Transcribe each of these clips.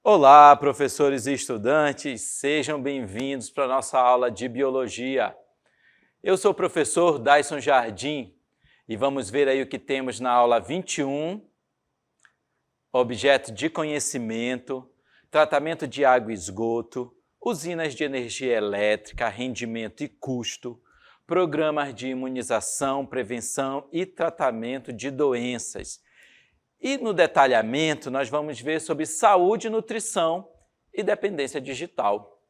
Olá, professores e estudantes, sejam bem-vindos para a nossa aula de Biologia. Eu sou o professor Daison Jardim e vamos ver aí o que temos na aula 21, objeto de conhecimento, tratamento de água e esgoto, usinas de energia elétrica, rendimento e custo, programas de imunização, prevenção e tratamento de doenças. E no detalhamento, nós vamos ver sobre saúde, nutrição e dependência digital.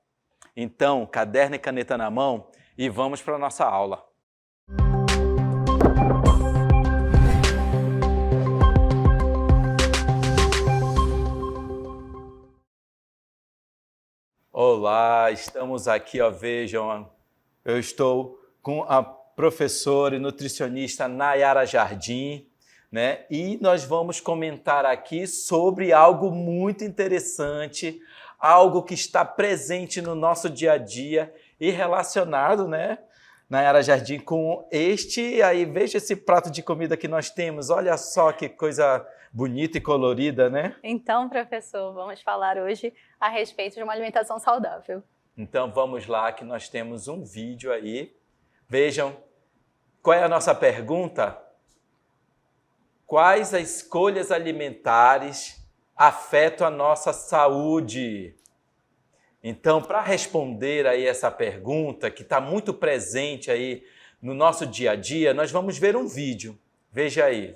Então, caderno e caneta na mão e vamos para a nossa aula. Olá, estamos aqui, vejam, eu estou com a professora e nutricionista Nayara Jardim, né? E nós vamos comentar aqui sobre algo muito interessante, algo que está presente no nosso dia a dia e relacionado, né, Nayara Jardim, com veja esse prato de comida que nós temos, olha só que coisa bonita e colorida, né? Então, professor, vamos falar hoje a respeito de uma alimentação saudável. Então, vamos lá que nós temos um vídeo aí. Vejam, qual é a nossa pergunta? Quais as escolhas alimentares afetam a nossa saúde? Então, para responder aí essa pergunta, que está muito presente aí no nosso dia a dia, nós vamos ver um vídeo. Veja aí.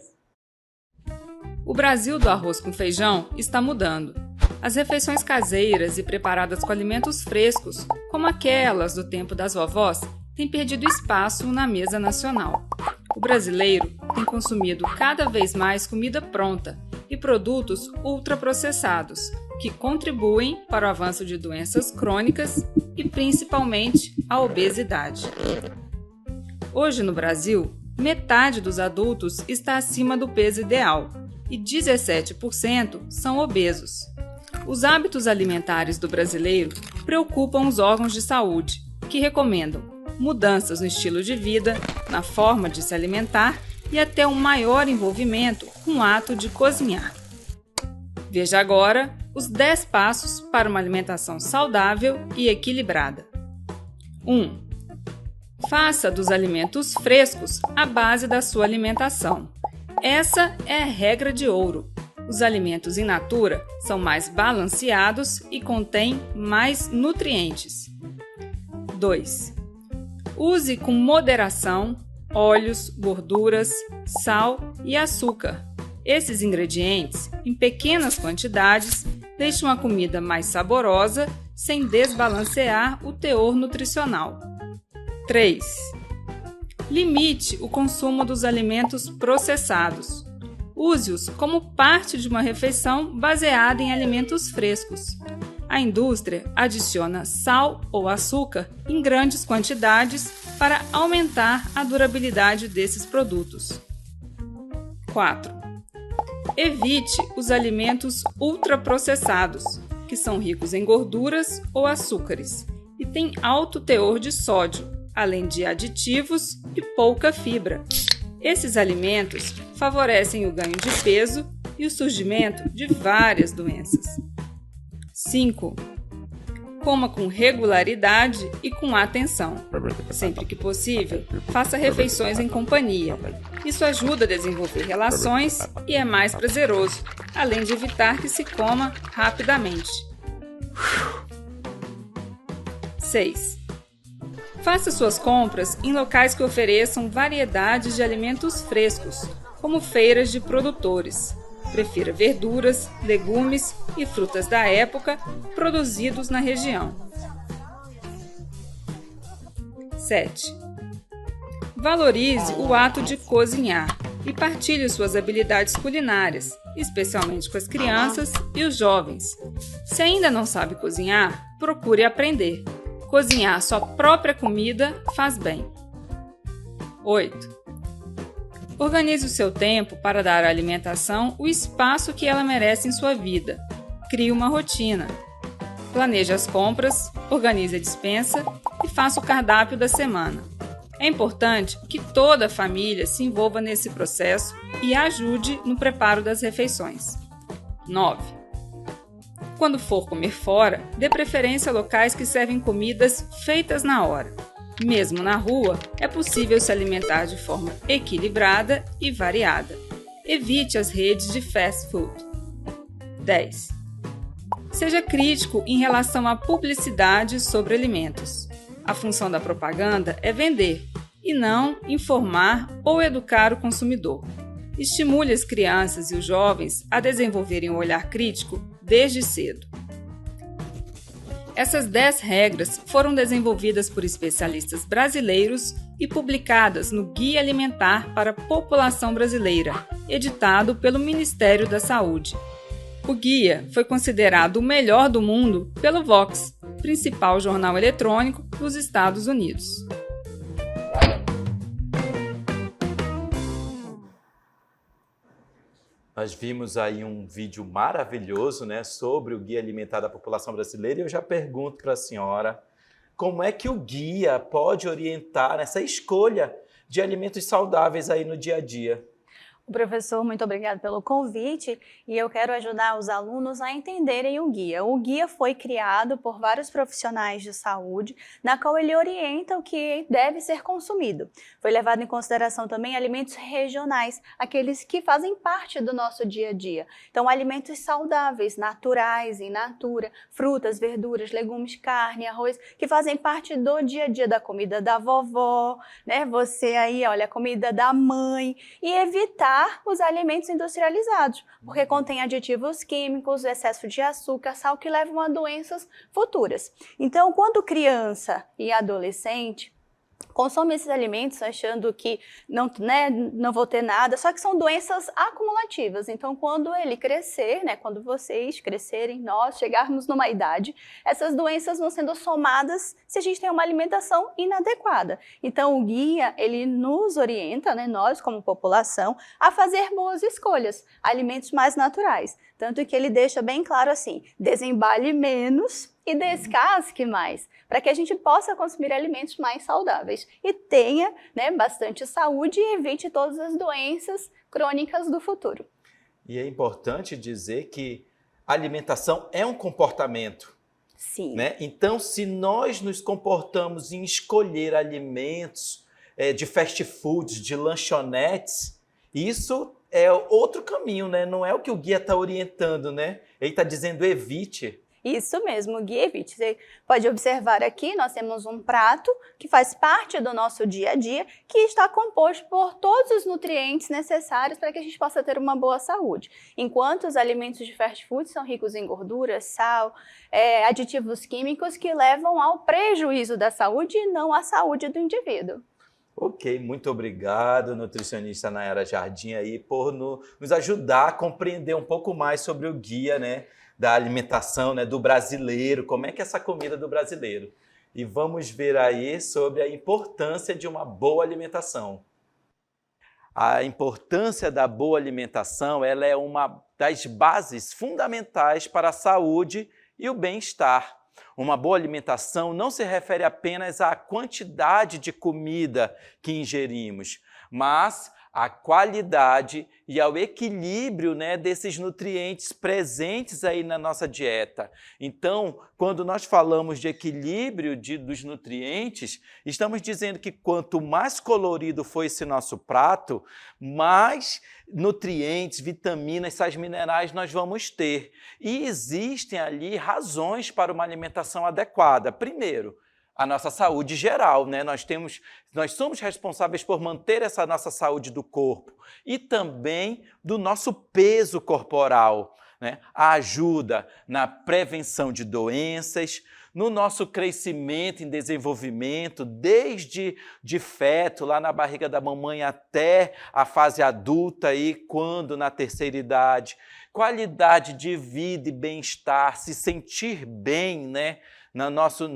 O Brasil do arroz com feijão está mudando. As refeições caseiras e preparadas com alimentos frescos, como aquelas do tempo das vovós, têm perdido espaço na mesa nacional. O brasileiro tem consumido cada vez mais comida pronta e produtos ultraprocessados, que contribuem para o avanço de doenças crônicas e principalmente a obesidade. Hoje no Brasil, metade dos adultos está acima do peso ideal e 17% são obesos. Os hábitos alimentares do brasileiro preocupam os órgãos de saúde, que recomendam mudanças no estilo de vida, na forma de se alimentar e até um maior envolvimento com o ato de cozinhar. Veja agora os 10 passos para uma alimentação saudável e equilibrada. 1. Faça dos alimentos frescos a base da sua alimentação. Essa é a regra de ouro. Os alimentos in natura são mais balanceados e contêm mais nutrientes. 2. Use com moderação óleos, gorduras, sal e açúcar. Esses ingredientes, em pequenas quantidades, deixam a comida mais saborosa sem desbalancear o teor nutricional. 3. Limite o consumo dos alimentos processados. Use-os como parte de uma refeição baseada em alimentos frescos. A indústria adiciona sal ou açúcar em grandes quantidades para aumentar a durabilidade desses produtos. 4. Evite os alimentos ultraprocessados, que são ricos em gorduras ou açúcares e têm alto teor de sódio, além de aditivos e pouca fibra. Esses alimentos favorecem o ganho de peso e o surgimento de várias doenças. 5. Coma com regularidade e com atenção. Sempre que possível, faça refeições em companhia. Isso ajuda a desenvolver relações e é mais prazeroso, além de evitar que se coma rapidamente. 6. Faça suas compras em locais que ofereçam variedades de alimentos frescos, como feiras de produtores. Prefira verduras, legumes e frutas da época produzidos na região. 7. Valorize o ato de cozinhar e partilhe suas habilidades culinárias, especialmente com as crianças e os jovens. Se ainda não sabe cozinhar, procure aprender. Cozinhar sua própria comida faz bem. 8. Organize o seu tempo para dar à alimentação o espaço que ela merece em sua vida. crie uma rotina. Planeje as compras, organize a despensa e faça o cardápio da semana. É importante que toda a família se envolva nesse processo e ajude no preparo das refeições. 9. Quando for comer fora, dê preferência a locais que servem comidas feitas na hora. Mesmo na rua, é possível se alimentar de forma equilibrada e variada. Evite as redes de fast food. 10. Seja crítico em relação à publicidade sobre alimentos. A função da propaganda é vender, e não informar ou educar o consumidor. Estimule as crianças e os jovens a desenvolverem um olhar crítico desde cedo. Essas 10 regras foram desenvolvidas por especialistas brasileiros e publicadas no Guia Alimentar para a População Brasileira, editado pelo Ministério da Saúde. O guia foi considerado o melhor do mundo pelo Vox, principal jornal eletrônico dos Estados Unidos. Nós vimos aí um vídeo maravilhoso, né, sobre o Guia Alimentar da População Brasileira, e eu já pergunto para a senhora, como é que o guia pode orientar nessa escolha de alimentos saudáveis aí no dia a dia? Professor, muito obrigada pelo convite e eu quero ajudar os alunos a entenderem o guia. O guia foi criado por vários profissionais de saúde, na qual ele orienta o que deve ser consumido. Foi levado em consideração também alimentos regionais, aqueles que fazem parte do nosso dia a dia. Então, alimentos saudáveis, naturais, in natura, frutas, verduras, legumes, carne, arroz, que fazem parte do dia a dia da comida da vovó, né? Você aí, olha, a comida da mãe, e evitar os alimentos industrializados, porque contém aditivos químicos, excesso de açúcar, sal que levam a doenças futuras. Então, quando criança e adolescente consome esses alimentos achando que não vou ter nada, só que são doenças acumulativas. Então, quando ele crescer, quando vocês crescerem, nós chegarmos numa idade, essas doenças vão sendo somadas se a gente tem uma alimentação inadequada. Então, o guia, ele nos orienta, nós como população, a fazer boas escolhas, alimentos mais naturais. Tanto que ele deixa bem claro assim, desembale menos e descasque mais, para que a gente possa consumir alimentos mais saudáveis e tenha bastante saúde e evite todas as doenças crônicas do futuro. E é importante dizer que a alimentação é um comportamento. Sim. Então, se nós nos comportamos em escolher alimentos de fast foods, de lanchonetes, isso é outro caminho, não é o que o guia está orientando, Ele está dizendo evite. Isso mesmo, guia evite. Você pode observar aqui, nós temos um prato que faz parte do nosso dia a dia, que está composto por todos os nutrientes necessários para que a gente possa ter uma boa saúde. Enquanto os alimentos de fast food são ricos em gordura, sal, aditivos químicos que levam ao prejuízo da saúde e não à saúde do indivíduo. Ok, muito obrigado, nutricionista Nayara Jardim, aí, por nos ajudar a compreender um pouco mais sobre o guia, da alimentação, do brasileiro, como é que é essa comida do brasileiro. E vamos ver aí sobre a importância de uma boa alimentação. A importância da boa alimentação, ela é uma das bases fundamentais para a saúde e o bem-estar. Uma boa alimentação não se refere apenas à quantidade de comida que ingerimos, mas à qualidade e ao equilíbrio desses nutrientes presentes aí na nossa dieta. Então, quando nós falamos de equilíbrio dos nutrientes, estamos dizendo que quanto mais colorido for esse nosso prato, mais nutrientes, vitaminas, sais minerais nós vamos ter. E existem ali razões para uma alimentação adequada. Primeiro, a nossa saúde geral, Nós somos responsáveis por manter essa nossa saúde do corpo e também do nosso peso corporal, A ajuda na prevenção de doenças, no nosso crescimento e desenvolvimento, desde de feto, lá na barriga da mamãe, até a fase adulta, aí, quando na terceira idade. Qualidade de vida e bem-estar, se sentir bem, no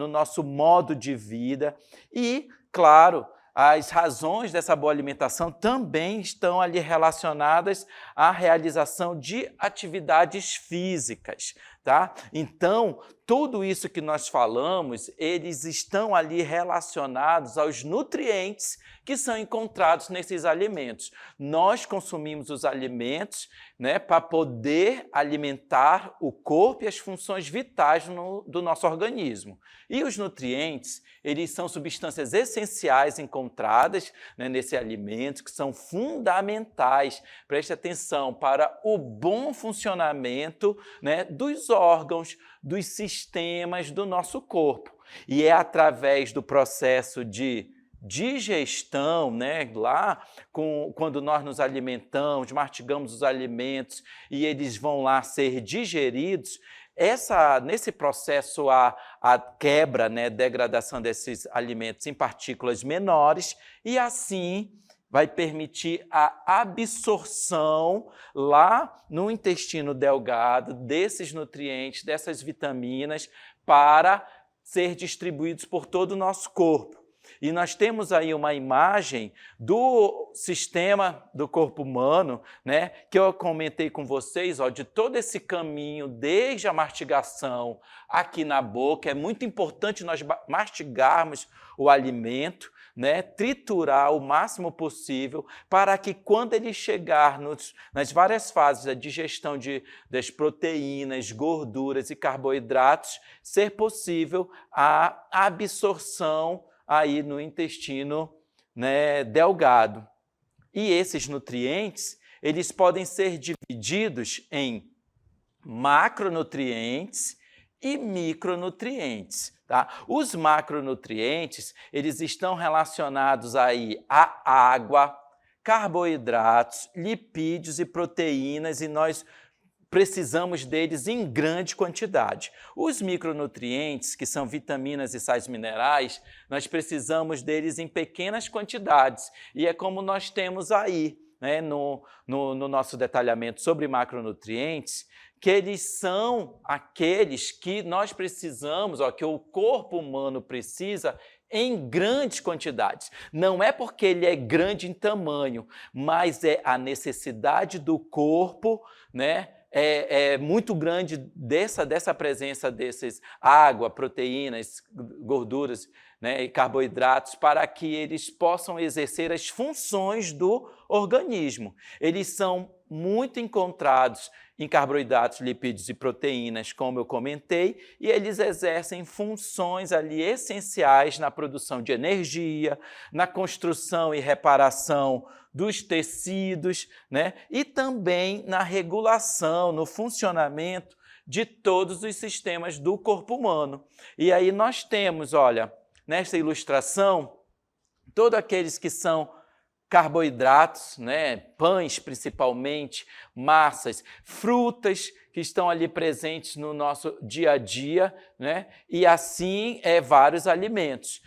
nosso modo de vida. E, claro, as razões dessa boa alimentação também estão ali relacionadas à realização de atividades físicas, tá? Então, tudo isso que nós falamos, eles estão ali relacionados aos nutrientes que são encontrados nesses alimentos. Nós consumimos os alimentos, né, para poder alimentar o corpo e as funções vitais do nosso organismo. E os nutrientes, eles são substâncias essenciais encontradas, né, nesse alimento, que são fundamentais, preste atenção, para o bom funcionamento, né, dos órgãos, dos sistemas do nosso corpo. E é através do processo de digestão, né, lá quando nós nos alimentamos, mastigamos os alimentos e eles vão lá ser digeridos, nesse processo a quebra, né, degradação desses alimentos em partículas menores e assim vai permitir a absorção lá no intestino delgado desses nutrientes, dessas vitaminas, para ser distribuídos por todo o nosso corpo. E nós temos aí uma imagem do sistema do corpo humano, né, que eu comentei com vocês, ó, de todo esse caminho, desde a mastigação aqui na boca. É muito importante nós mastigarmos o alimento, né, triturar o máximo possível, para que quando ele chegar nas várias fases da digestão das proteínas, gorduras e carboidratos, ser possível a absorção aí no intestino, né, delgado. E esses nutrientes, eles podem ser divididos em macronutrientes e micronutrientes. Tá? Os macronutrientes, eles estão relacionados aí à água, carboidratos, lipídios e proteínas, e nós precisamos deles em grande quantidade. Os micronutrientes, que são vitaminas e sais minerais, nós precisamos deles em pequenas quantidades. E é como nós temos aí, né, no nosso detalhamento sobre macronutrientes, que eles são aqueles que nós precisamos, ó, que o corpo humano precisa em grandes quantidades. Não é porque ele é grande em tamanho, mas é a necessidade do corpo, né? É muito grande dessa presença desses água, proteínas, gorduras, né, e carboidratos, para que eles possam exercer as funções do organismo. Eles são muito encontrados em carboidratos, lipídios e proteínas, como eu comentei, e eles exercem funções ali essenciais na produção de energia, na construção e reparação dos tecidos, né? E também na regulação, no funcionamento de todos os sistemas do corpo humano. E aí nós temos, olha, nesta ilustração, todos aqueles que são carboidratos, né? Pães principalmente, massas, frutas que estão ali presentes no nosso dia a dia, né? E assim vários alimentos.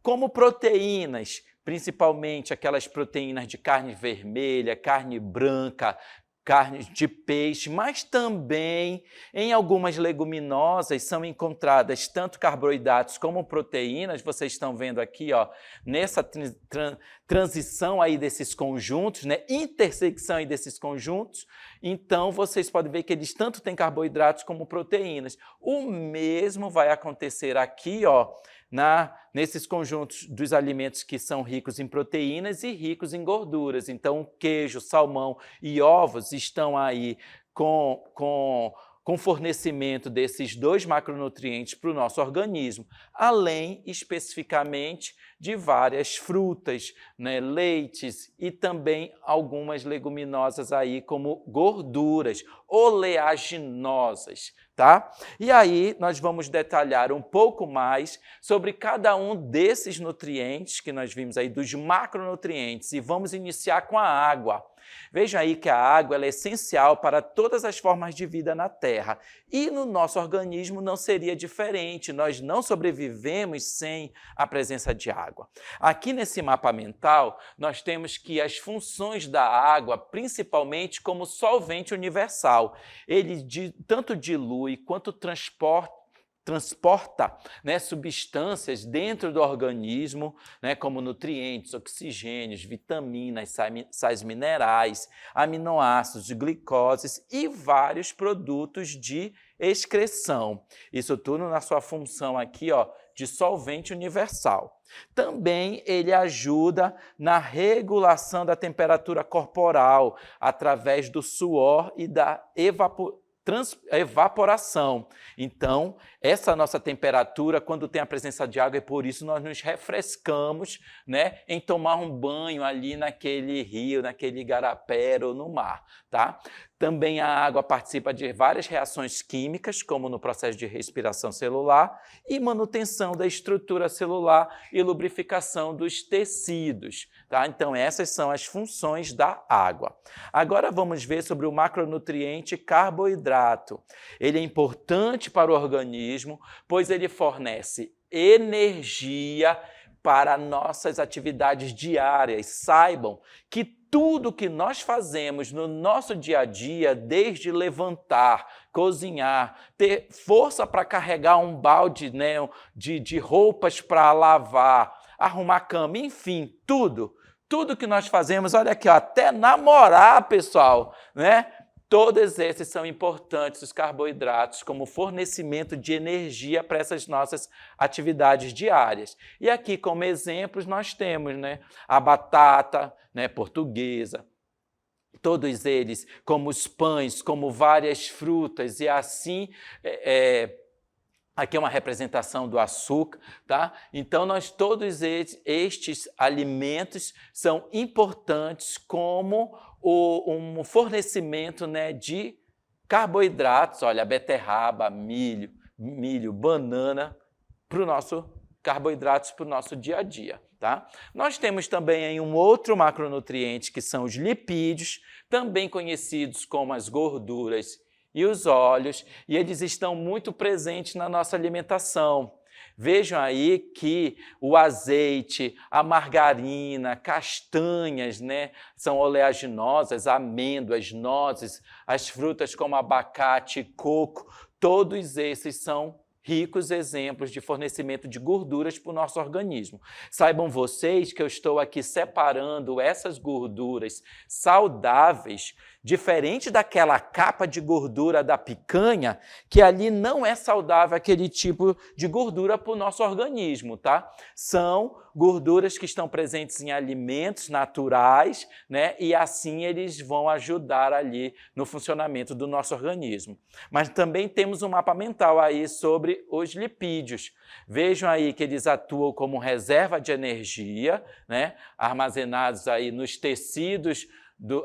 Como proteínas, principalmente aquelas proteínas de carne vermelha, carne branca, carne de peixe, mas também em algumas leguminosas são encontradas tanto carboidratos como proteínas. Vocês estão vendo aqui, ó, nessa transição aí desses conjuntos, né, intersecção aí desses conjuntos. Então, vocês podem ver que eles tanto têm carboidratos como proteínas. O mesmo vai acontecer aqui, ó, nesses conjuntos dos alimentos que são ricos em proteínas e ricos em gorduras. Então, queijo, salmão e ovos estão aí com fornecimento desses dois macronutrientes para o nosso organismo, além especificamente de várias frutas, né, leites e também algumas leguminosas aí como gorduras oleaginosas, tá? E aí nós vamos detalhar um pouco mais sobre cada um desses nutrientes que nós vimos aí, dos macronutrientes, e vamos iniciar com a água. Veja aí que a água ela é essencial para todas as formas de vida na Terra. E no nosso organismo não seria diferente. Nós não sobrevivemos sem a presença de água. Aqui nesse mapa mental, nós temos que as funções da água, principalmente como solvente universal, ele tanto dilui quanto transporta, né, substâncias dentro do organismo, né, como nutrientes, oxigênios, vitaminas, sais minerais, aminoácidos, glicoses e vários produtos de excreção. Isso tudo na sua função aqui, ó, de solvente universal. Também ele ajuda na regulação da temperatura corporal através do suor e da evaporação. Então, essa nossa temperatura, quando tem a presença de água, é por isso nós nos refrescamos, né, em tomar um banho ali naquele rio, naquele igarapé ou no mar, tá? Também a água participa de várias reações químicas, como no processo de respiração celular e manutenção da estrutura celular e lubrificação dos tecidos, tá? Então, essas são as funções da água. Agora vamos ver sobre o macronutriente carboidrato. Ele é importante para o organismo, pois ele fornece energia para nossas atividades diárias. Saibam que tudo que nós fazemos no nosso dia a dia, desde levantar, cozinhar, ter força para carregar um balde, né, de roupas para lavar, arrumar a cama, enfim, tudo que nós fazemos, olha aqui, ó, até namorar, pessoal, né? Todos esses são importantes, os carboidratos, como fornecimento de energia para essas nossas atividades diárias. E aqui, como exemplos, nós temos, né, a batata, né, portuguesa, todos eles, como os pães, como várias frutas, e assim... Aqui é uma representação do açúcar, tá? Então, todos estes alimentos são importantes como um fornecimento, né, de carboidratos. Olha, beterraba, milho, banana, carboidratos para o nosso dia a dia, tá? Nós temos também aí um outro macronutriente, que são os lipídios, também conhecidos como as gorduras e os óleos, e eles estão muito presentes na nossa alimentação. Vejam aí que o azeite, a margarina, castanhas, né, são oleaginosas, amêndoas, nozes, as frutas como abacate, coco, todos esses são ricos exemplos de fornecimento de gorduras para o nosso organismo. Saibam vocês que eu estou aqui separando essas gorduras saudáveis, diferente daquela capa de gordura da picanha, que ali não é saudável aquele tipo de gordura para o nosso organismo, tá? São gorduras que estão presentes em alimentos naturais, né? E assim eles vão ajudar ali no funcionamento do nosso organismo. Mas também temos um mapa mental aí sobre os lipídios. Vejam aí que eles atuam como reserva de energia, né? Armazenados aí nos tecidos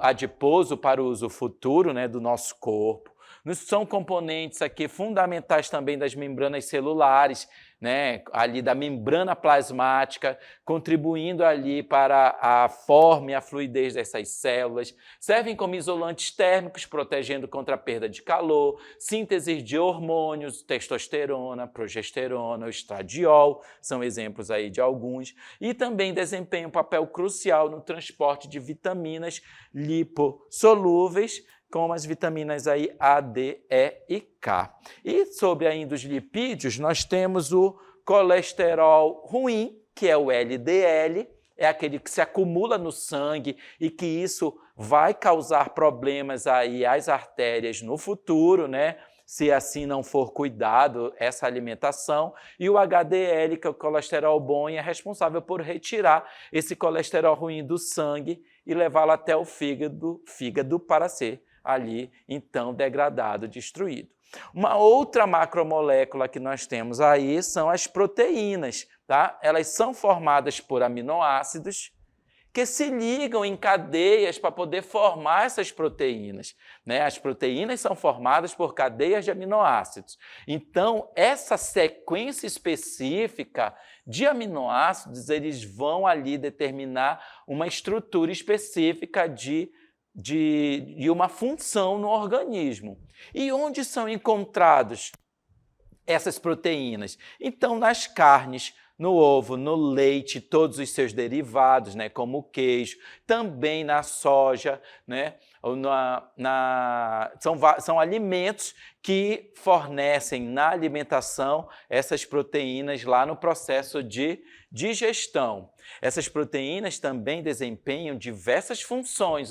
adiposo para o uso futuro, né, do nosso corpo. São componentes aqui fundamentais também das membranas celulares, né, ali da membrana plasmática, contribuindo ali para a forma e a fluidez dessas células. Servem como isolantes térmicos, protegendo contra a perda de calor, síntese de hormônios, testosterona, progesterona, o estradiol, são exemplos aí de alguns, e também desempenham um papel crucial no transporte de vitaminas lipossolúveis, como as vitaminas aí A, D, E e K. E sobre ainda os lipídios, nós temos o colesterol ruim, que é o LDL, é aquele que se acumula no sangue e que isso vai causar problemas aí às artérias no futuro, né? Se assim não for cuidado essa alimentação, e o HDL, que é o colesterol bom, e é responsável por retirar esse colesterol ruim do sangue e levá-lo até o fígado para ser ali, então, degradado, destruído. Uma outra macromolécula que nós temos aí são as proteínas, tá? Elas são formadas por aminoácidos que se ligam em cadeias para poder formar essas proteínas, né? As proteínas são formadas por cadeias de aminoácidos. Então, essa sequência específica de aminoácidos, eles vão ali determinar uma estrutura específica de uma função no organismo. E onde são encontrados essas proteínas? Então, nas carnes, no ovo, no leite, todos os seus derivados, né, como o queijo, também na soja, né, ou são alimentos que fornecem na alimentação essas proteínas lá no processo de digestão. Essas proteínas também desempenham diversas funções,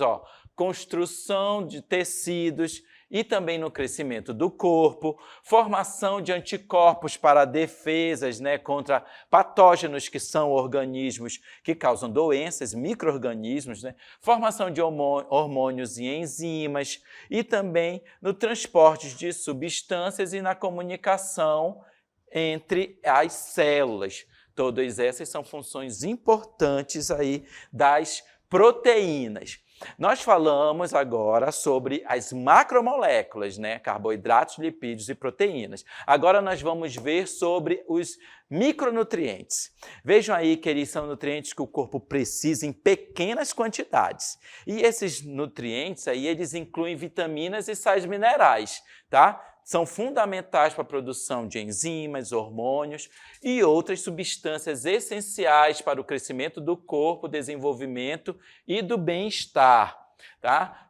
construção de tecidos, e também no crescimento do corpo, formação de anticorpos para defesas, né, contra patógenos que são organismos que causam doenças, micro-organismos, né, formação de hormônios e enzimas, e também no transporte de substâncias e na comunicação entre as células. Todas essas são funções importantes aí das proteínas. Nós falamos agora sobre as macromoléculas, né? Carboidratos, lipídios e proteínas. Agora nós vamos ver sobre os micronutrientes. Vejam aí que eles são nutrientes que o corpo precisa em pequenas quantidades. E esses nutrientes aí, eles incluem vitaminas e sais minerais, tá? São fundamentais para a produção de enzimas, hormônios e outras substâncias essenciais para o crescimento do corpo, desenvolvimento e do bem-estar. Tá?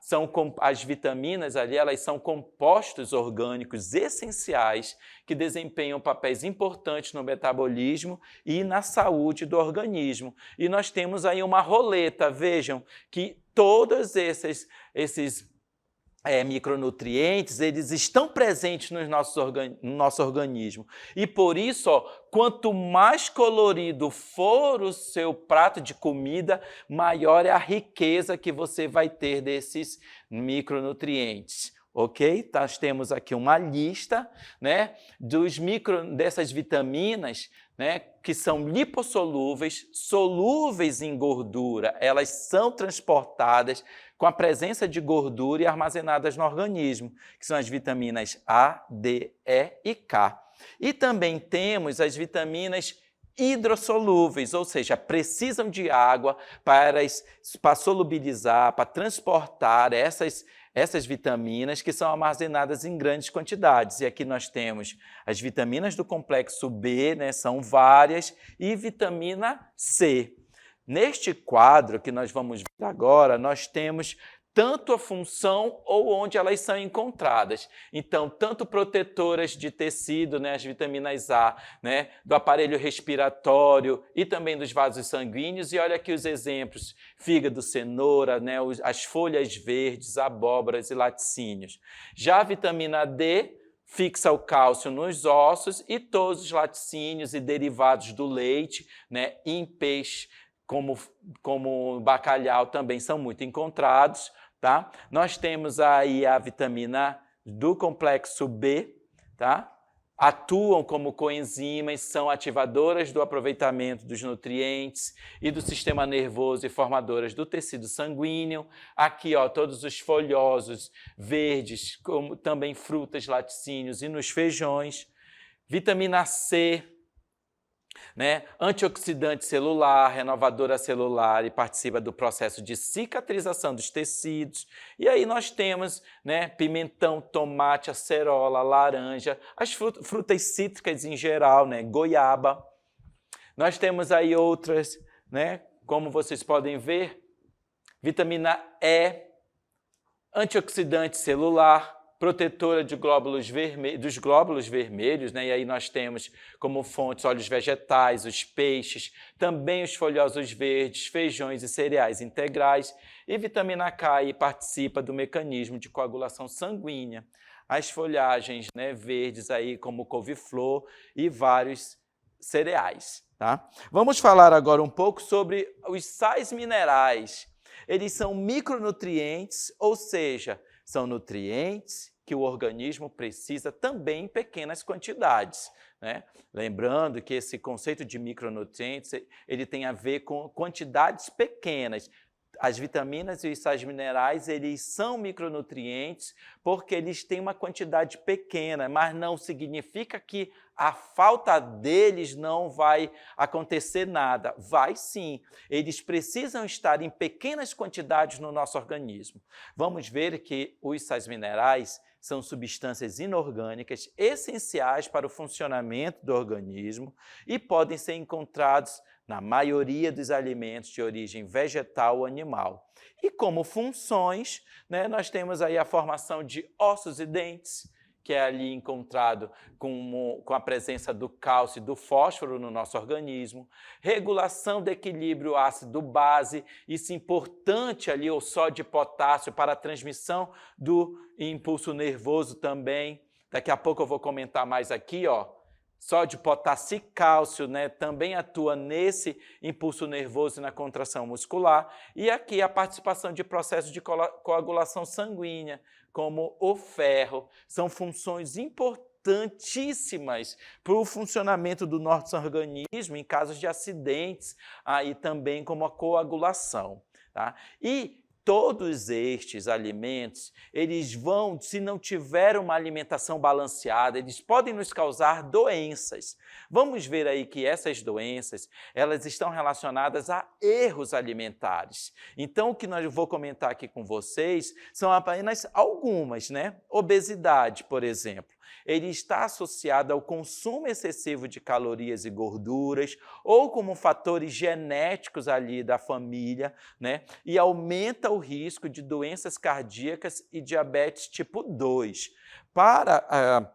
As vitaminas ali, elas são compostos orgânicos essenciais que desempenham papéis importantes no metabolismo e na saúde do organismo. E nós temos aí uma roleta, vejam que todos esses micronutrientes, eles estão presentes no nosso organismo. E por isso, quanto mais colorido for o seu prato de comida, maior é a riqueza que você vai ter desses micronutrientes. Ok? Nós temos aqui uma lista, né, dessas vitaminas, né, que são lipossolúveis, solúveis em gordura. Elas são transportadas com a presença de gordura e armazenadas no organismo, que são as vitaminas A, D, E e K. E também temos as vitaminas hidrossolúveis, ou seja, precisam de água para solubilizar, para transportar essas vitaminas que são armazenadas em grandes quantidades. E aqui nós temos as vitaminas do complexo B, né, são várias, e vitamina C. Neste quadro que nós vamos ver agora, nós temos tanto a função ou onde elas são encontradas. Então, tanto protetoras de tecido, né, as vitaminas A, né, do aparelho respiratório e também dos vasos sanguíneos. E olha aqui os exemplos: fígado, cenoura, né, as folhas verdes, abóboras e laticínios. Já a vitamina D fixa o cálcio nos ossos e todos os laticínios e derivados do leite, né, em peixe, como bacalhau, também são muito encontrados. Tá? Nós temos aí a vitamina do complexo B, tá? Atuam como coenzimas, são ativadoras do aproveitamento dos nutrientes e do sistema nervoso e formadoras do tecido sanguíneo. Aqui, todos os folhosos verdes, como também frutas, laticínios e nos feijões. Vitamina C, né? Antioxidante celular, renovadora celular e participa do processo de cicatrização dos tecidos. E aí nós temos, né, pimentão, tomate, acerola, laranja, as frutas cítricas em geral, né, goiaba. Nós temos aí outras, né, como vocês podem ver, vitamina E, antioxidante celular, protetora de dos glóbulos vermelhos, né? E aí nós temos como fontes óleos vegetais, os peixes, também os folhosos verdes, feijões e cereais integrais, e vitamina K aí participa do mecanismo de coagulação sanguínea. As folhagens, né, verdes aí como couve-flor e vários cereais. Tá? Vamos falar agora um pouco sobre os sais minerais. Eles são micronutrientes, ou seja, são nutrientes que o organismo precisa também em pequenas quantidades, né? Lembrando que esse conceito de micronutrientes, ele tem a ver com quantidades pequenas. As vitaminas e os sais minerais, eles são micronutrientes porque eles têm uma quantidade pequena, mas não significa que a falta deles não vai acontecer nada. Vai sim. Eles precisam estar em pequenas quantidades no nosso organismo. Vamos ver que os sais minerais são substâncias inorgânicas essenciais para o funcionamento do organismo e podem ser encontrados na maioria dos alimentos de origem vegetal ou animal. E como funções, né, nós temos aí a formação de ossos e dentes, que é ali encontrado com a presença do cálcio e do fósforo no nosso organismo, regulação do equilíbrio ácido-base, isso é importante ali, o sódio e potássio para a transmissão do impulso nervoso também. Daqui a pouco eu vou comentar mais aqui, ó. Sódio, potássio e cálcio, né, também atua nesse impulso nervoso e na contração muscular. E aqui a participação de processos de coagulação sanguínea, como o ferro, são funções importantíssimas para o funcionamento do nosso organismo em casos de acidentes, aí também como a coagulação. Tá? E todos estes alimentos, eles vão, se não tiver uma alimentação balanceada, eles podem nos causar doenças. Vamos ver aí que essas doenças, elas estão relacionadas a erros alimentares. Então, o que nós vou comentar aqui com vocês são apenas algumas, né? Obesidade, por exemplo. Ele está associado ao consumo excessivo de calorias e gorduras ou como fatores genéticos ali da família, né? E aumenta o risco de doenças cardíacas e diabetes tipo 2. Para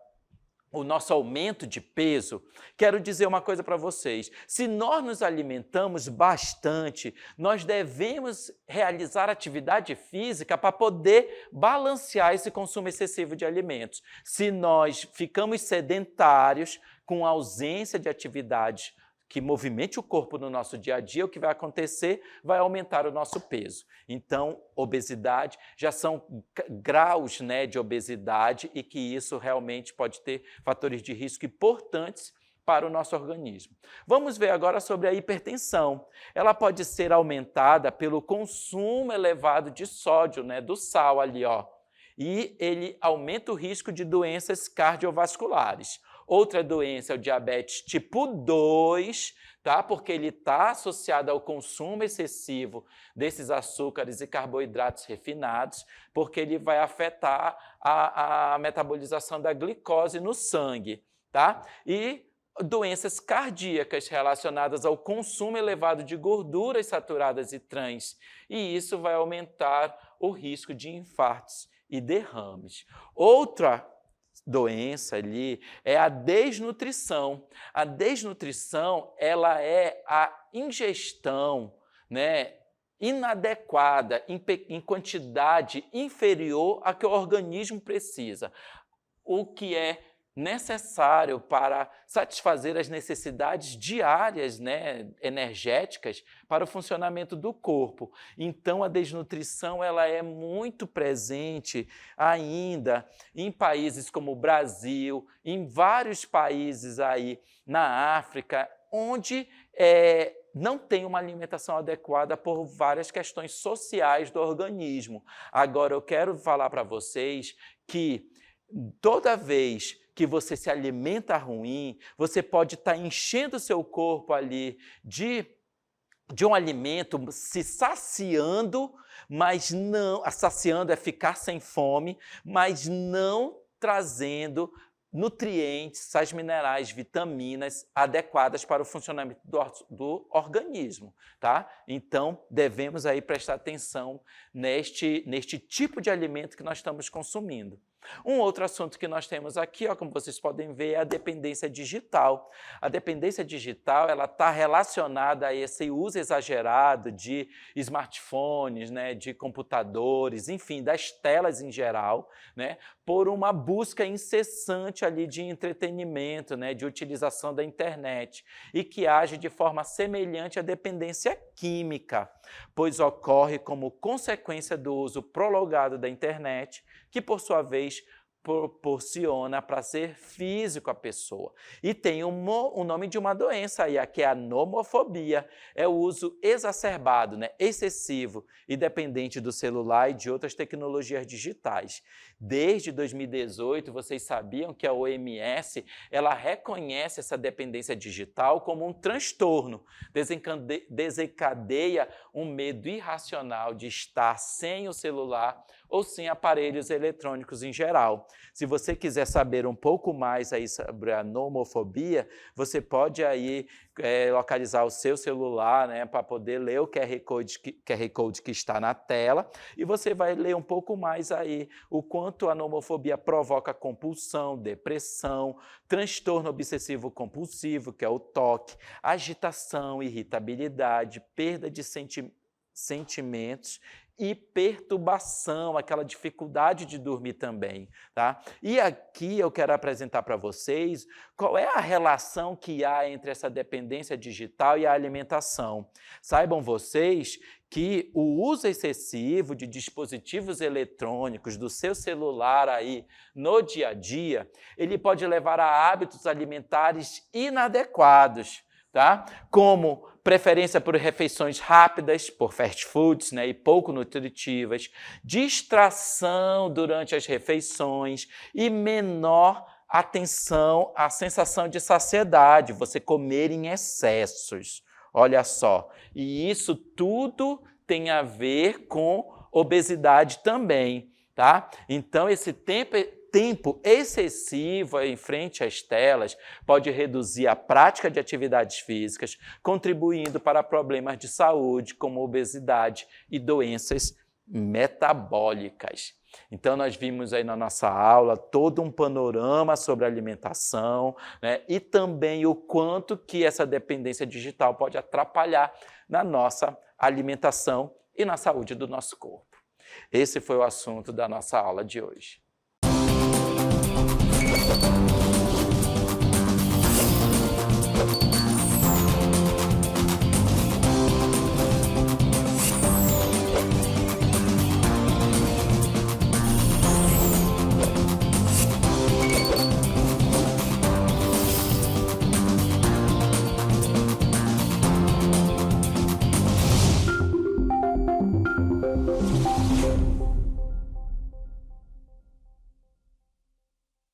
o nosso aumento de peso, quero dizer uma coisa para vocês. Se nós nos alimentamos bastante, nós devemos realizar atividade física para poder balancear esse consumo excessivo de alimentos. Se nós ficamos sedentários, com ausência de atividade que movimente o corpo no nosso dia a dia, o que vai acontecer vai aumentar o nosso peso. Então, obesidade, já são graus, né, de obesidade e que isso realmente pode ter fatores de risco importantes para o nosso organismo. Vamos ver agora sobre a hipertensão. Ela pode ser aumentada pelo consumo elevado de sódio, né, do sal ali, ó. E ele aumenta o risco de doenças cardiovasculares. Outra doença é o diabetes tipo 2, tá? Porque ele está associado ao consumo excessivo desses açúcares e carboidratos refinados, porque ele vai afetar a metabolização da glicose no sangue, tá? E doenças cardíacas relacionadas ao consumo elevado de gorduras saturadas e trans, e isso vai aumentar o risco de infartos e derrames. Outra doença ali é a desnutrição. A desnutrição, ela é a ingestão, né, inadequada, em quantidade inferior à que o organismo precisa, o que é necessário para satisfazer as necessidades diárias, né, energéticas para o funcionamento do corpo. Então, a desnutrição ela é muito presente ainda em países como o Brasil, em vários países aí na África, onde não tem uma alimentação adequada por várias questões sociais do organismo. Agora, eu quero falar para vocês que toda vez que você se alimenta ruim, você pode estar enchendo o seu corpo ali de um alimento, se saciando, mas não, saciando é ficar sem fome, mas não trazendo nutrientes, sais minerais, vitaminas adequadas para o funcionamento do organismo, tá? Então, devemos aí prestar atenção neste tipo de alimento que nós estamos consumindo. Um outro assunto que nós temos aqui, ó, como vocês podem ver, é a dependência digital. A dependência digital ela está relacionada a esse uso exagerado de smartphones, né, de computadores, enfim, das telas em geral, né, por uma busca incessante ali de entretenimento, né, de utilização da internet, e que age de forma semelhante à dependência química, pois ocorre como consequência do uso prolongado da internet, que, por sua vez, proporciona prazer físico à pessoa. E tem o nome de uma doença aí, que é a nomofobia. É o uso exacerbado, né, excessivo e dependente do celular e de outras tecnologias digitais. Desde 2018, vocês sabiam que a OMS ela reconhece essa dependência digital como um transtorno, desencadeia um medo irracional de estar sem o celular ou sim aparelhos eletrônicos em geral. Se você quiser saber um pouco mais aí sobre a nomofobia, você pode aí localizar o seu celular, né, para poder ler o QR Code que está na tela, e você vai ler um pouco mais aí o quanto a nomofobia provoca compulsão, depressão, transtorno obsessivo compulsivo, que é o TOC, agitação, irritabilidade, perda de sentimentos e perturbação, aquela dificuldade de dormir também, tá? E aqui eu quero apresentar para vocês qual é a relação que há entre essa dependência digital e a alimentação. Saibam vocês que o uso excessivo de dispositivos eletrônicos do seu celular aí no dia a dia, ele pode levar a hábitos alimentares inadequados, tá? Como preferência por refeições rápidas, por fast foods, né, e pouco nutritivas, distração durante as refeições e menor atenção à sensação de saciedade, você comer em excessos. Olha só, e isso tudo tem a ver com obesidade também, tá? Então, esse tempo excessivo em frente às telas pode reduzir a prática de atividades físicas, contribuindo para problemas de saúde, como obesidade e doenças metabólicas. Então, nós vimos aí na nossa aula todo um panorama sobre a alimentação, né, e também o quanto que essa dependência digital pode atrapalhar na nossa alimentação e na saúde do nosso corpo. Esse foi o assunto da nossa aula de hoje.